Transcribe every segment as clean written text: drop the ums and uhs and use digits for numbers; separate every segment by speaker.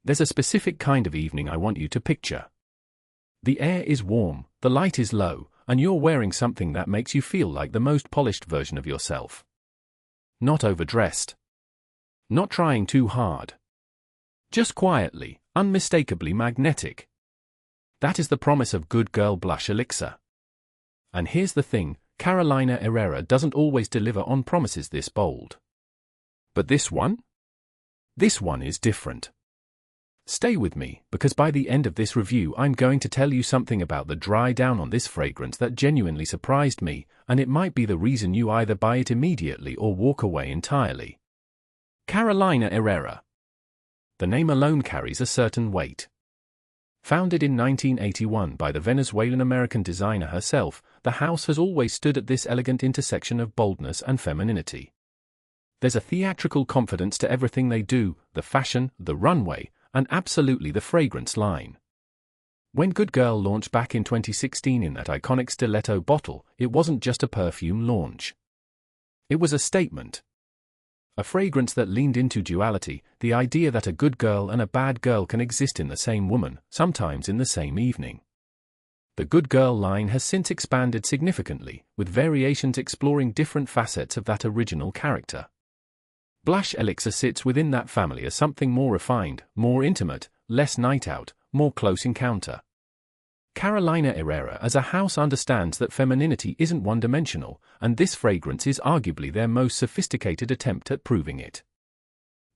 Speaker 1: There's a specific kind of evening I want you to picture. The air is warm, the light is low, and you're wearing something that makes you feel like the most polished version of yourself. Not overdressed. Not trying too hard. Just quietly, unmistakably magnetic. That is the promise of good Girl Blush Elixir. And here's the thing, Carolina Herrera doesn't always deliver on promises this bold. But this one? This one is different. Stay with me, because by the end of this review I'm going to tell you something about the dry down on this fragrance that genuinely surprised me, and it might be the reason you either buy it immediately or walk away entirely. Carolina Herrera. The name alone carries a certain weight. Founded in 1981 by the Venezuelan-American designer herself, the house has always stood at this elegant intersection of boldness and femininity. There's a theatrical confidence to everything they do, the fashion, the runway, and absolutely the fragrance line. When Good Girl launched back in 2016 in that iconic stiletto bottle, it wasn't just a perfume launch. It was a statement. A fragrance that leaned into duality, the idea that a good girl and a bad girl can exist in the same woman, sometimes in the same evening. The Good Girl line has since expanded significantly, with variations exploring different facets of that original character. Blush Elixir sits within that family as something more refined, more intimate, less night out, more close encounter. Carolina Herrera as a house understands that femininity isn't one-dimensional, and this fragrance is arguably their most sophisticated attempt at proving it.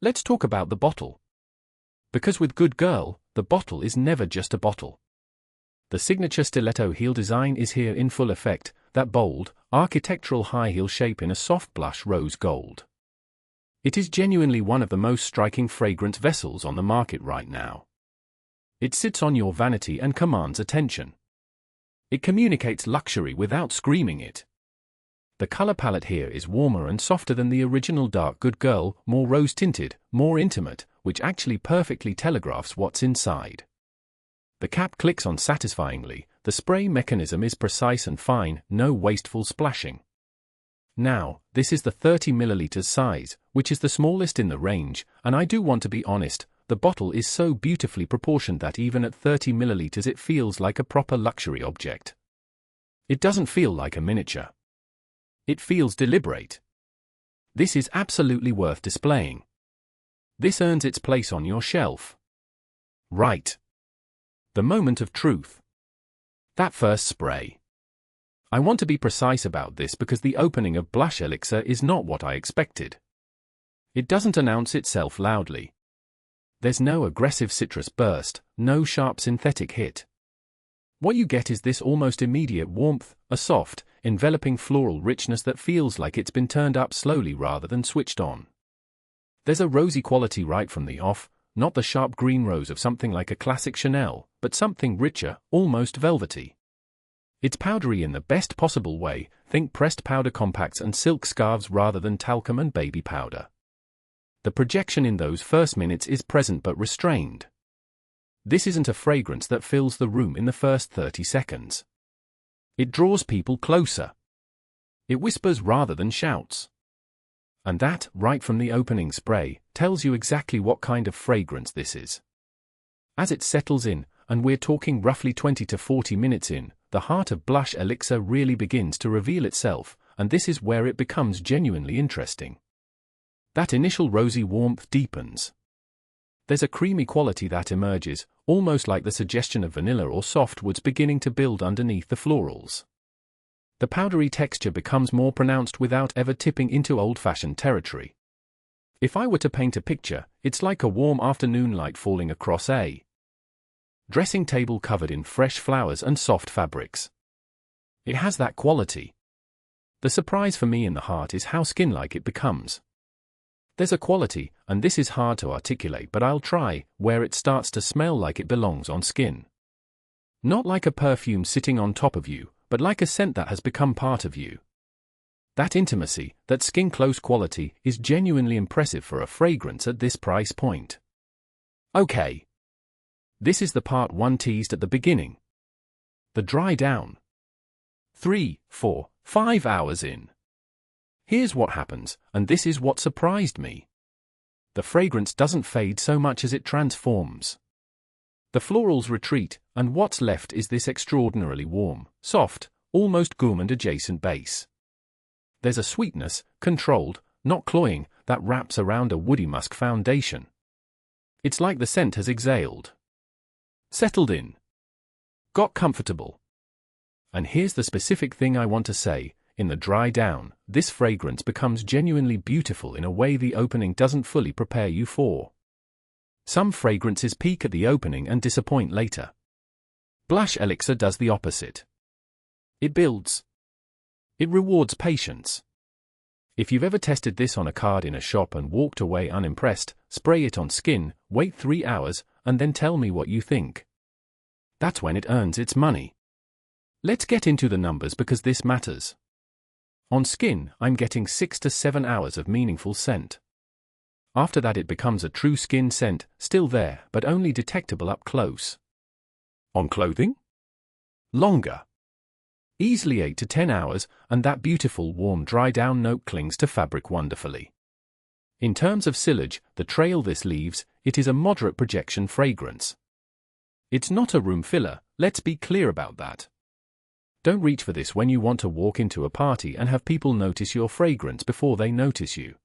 Speaker 1: Let's talk about the bottle. Because with Good Girl, the bottle is never just a bottle. The signature stiletto heel design is here in full effect, that bold, architectural high heel shape in a soft blush rose gold. It is genuinely one of the most striking fragrance vessels on the market right now. It sits on your vanity and commands attention. It communicates luxury without screaming it. The color palette here is warmer and softer than the original dark Good Girl, more rose-tinted, more intimate, which actually perfectly telegraphs what's inside. The cap clicks on satisfyingly, the spray mechanism is precise and fine, no wasteful splashing. Now, this is the 30 ml size, which is the smallest in the range, and I do want to be honest, the bottle is so beautifully proportioned that even at 30 ml it feels like a proper luxury object. It doesn't feel like a miniature. It feels deliberate. This is absolutely worth displaying. This earns its place on your shelf. Right. The moment of truth. That first spray. I want to be precise about this because the opening of Blush Elixir is not what I expected. It doesn't announce itself loudly. There's no aggressive citrus burst, no sharp synthetic hit. What you get is this almost immediate warmth, a soft, enveloping floral richness that feels like it's been turned up slowly rather than switched on. There's a rosy quality right from the off, not the sharp green rose of something like a classic Chanel, but something richer, almost velvety. It's powdery in the best possible way, think pressed powder compacts and silk scarves rather than talcum and baby powder. The projection in those first minutes is present but restrained. This isn't a fragrance that fills the room in the first 30 seconds. It draws people closer. It whispers rather than shouts. And that, right from the opening spray, tells you exactly what kind of fragrance this is. As it settles in, and we're talking roughly 20 to 40 minutes in, the heart of Blush Elixir really begins to reveal itself, and this is where it becomes genuinely interesting. That initial rosy warmth deepens. There's a creamy quality that emerges, almost like the suggestion of vanilla or softwoods beginning to build underneath the florals. The powdery texture becomes more pronounced without ever tipping into old-fashioned territory. If I were to paint a picture, it's like a warm afternoon light falling across a dressing table covered in fresh flowers and soft fabrics. It has that quality. The surprise for me in the heart is how skin-like it becomes. There's a quality, and this is hard to articulate but I'll try, where it starts to smell like it belongs on skin. Not like a perfume sitting on top of you, but like a scent that has become part of you. That intimacy, that skin-close quality, is genuinely impressive for a fragrance at this price point. Okay. This is the part one teased at the beginning. The dry down. 3, 4, 5 hours in. Here's what happens, and this is what surprised me. The fragrance doesn't fade so much as it transforms. The florals retreat, and what's left is this extraordinarily warm, soft, almost gourmand-adjacent base. There's a sweetness, controlled, not cloying, that wraps around a woody musk foundation. It's like the scent has exhaled, settled in, got comfortable. And here's the specific thing I want to say: in the dry down, this fragrance becomes genuinely beautiful in a way the opening doesn't fully prepare you for. Some fragrances peak at the opening and disappoint later. Blush Elixir does the opposite. It builds. It rewards patience. If you've ever tested this on a card in a shop and walked away unimpressed, spray it on skin, wait 3 hours, and then tell me what you think. That's when it earns its money. Let's get into the numbers because this matters. On skin, I'm getting 6 to 7 hours of meaningful scent. After that it becomes a true skin scent, still there, but only detectable up close. On clothing? Longer. Easily 8 to 10 hours, and that beautiful warm dry down note clings to fabric wonderfully. In terms of sillage, the trail this leaves, it is a moderate projection fragrance. It's not a room filler, let's be clear about that. Don't reach for this when you want to walk into a party and have people notice your fragrance before they notice you.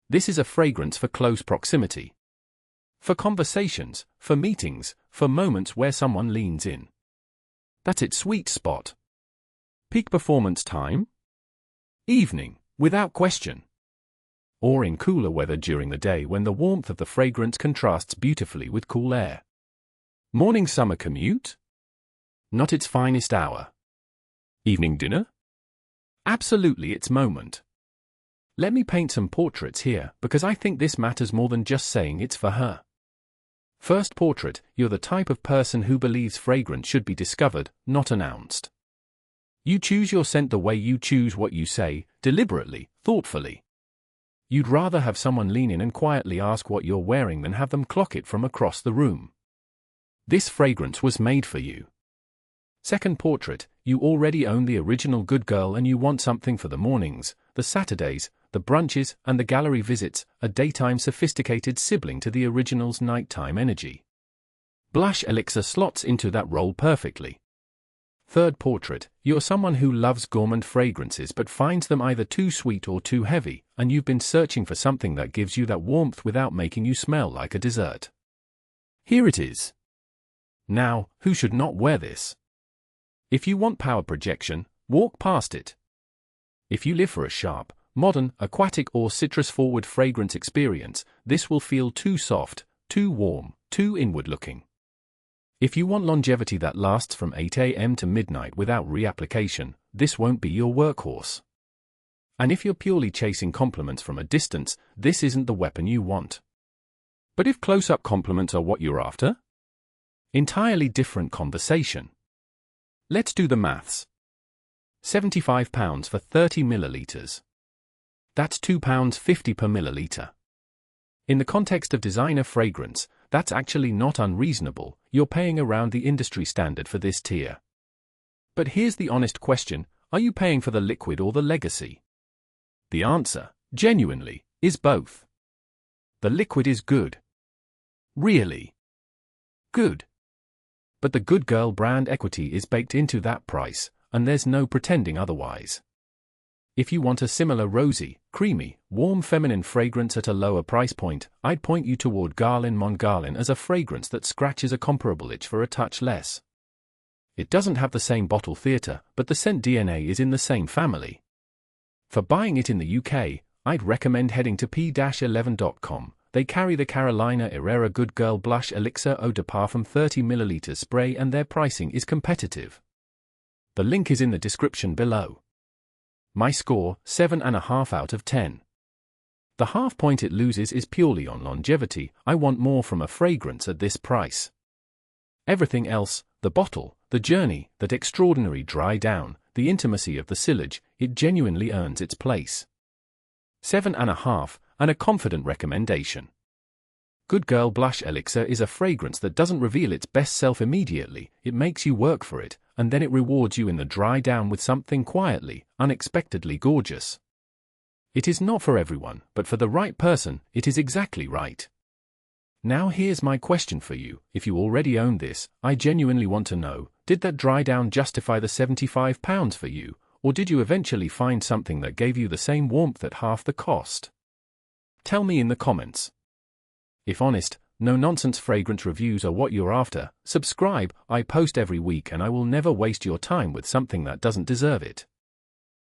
Speaker 1: This is a fragrance for close proximity. For conversations, for meetings, for moments where someone leans in. That's its sweet spot. Peak performance time? Evening, without question. Or in cooler weather during the day when the warmth of the fragrance contrasts beautifully with cool air. Morning summer commute? Not its finest hour. Evening dinner? Absolutely its moment. Let me paint some portraits here, because I think this matters more than just saying it's for her. First portrait: you're the type of person who believes fragrance should be discovered, not announced. You choose your scent the way you choose what you say, deliberately, thoughtfully. You'd rather have someone lean in and quietly ask what you're wearing than have them clock it from across the room. This fragrance was made for you. Second portrait: you already own the original good girl and you want something for the mornings, the Saturdays, the brunches, and the gallery visits, a daytime sophisticated sibling to the original's nighttime energy. Blush Elixir slots into that role perfectly. Third portrait: you're someone who loves gourmand fragrances but finds them either too sweet or too heavy, and you've been searching for something that gives you that warmth without making you smell like a dessert. Here it is. Now, who should not wear this? If you want power projection, walk past it. If you live for a sharp, modern, aquatic or citrus-forward fragrance experience, this will feel too soft, too warm, too inward-looking. If you want longevity that lasts from 8 a.m. to midnight without reapplication, this won't be your workhorse. And if you're purely chasing compliments from a distance, this isn't the weapon you want. But if close-up compliments are what you're after? Entirely different conversation. Let's do the maths. £75 for 30 millilitres. That's £2.50 per milliliter. In the context of designer fragrance, that's actually not unreasonable. You're paying around the industry standard for this tier. But here's the honest question: are you paying for the liquid or the legacy? The answer, genuinely, is both. The liquid is good. Really good. But the Good Girl brand equity is baked into that price, and there's no pretending otherwise. If you want a similar rosy, creamy, warm feminine fragrance at a lower price point, I'd point you toward Garlin Mon Garlin as a fragrance that scratches a comparable itch for a touch less. It doesn't have the same bottle theatre, but the scent DNA is in the same family. For buying it in the UK, I'd recommend heading to p-11.com. They carry the Carolina Herrera Good Girl Blush Elixir Eau de Parfum 30ml spray and their pricing is competitive. The link is in the description below. My score, 7.5 out of 10. The half point it loses is purely on longevity. I want more from a fragrance at this price. Everything else, the bottle, the journey, that extraordinary dry down, the intimacy of the sillage, it genuinely earns its place. 7.5, and a confident recommendation. Good Girl Blush Elixir is a fragrance that doesn't reveal its best self immediately. It makes you work for it, and then it rewards you in the dry down with something quietly, unexpectedly gorgeous. It is not for everyone, but for the right person, it is exactly right. Now here's my question for you. If you already own this, I genuinely want to know, did that dry down justify the £75 for you, or did you eventually find something that gave you the same warmth at half the cost? Tell me in the comments. If honest, no-nonsense fragrance reviews are what you're after, subscribe. I post every week and I will never waste your time with something that doesn't deserve it.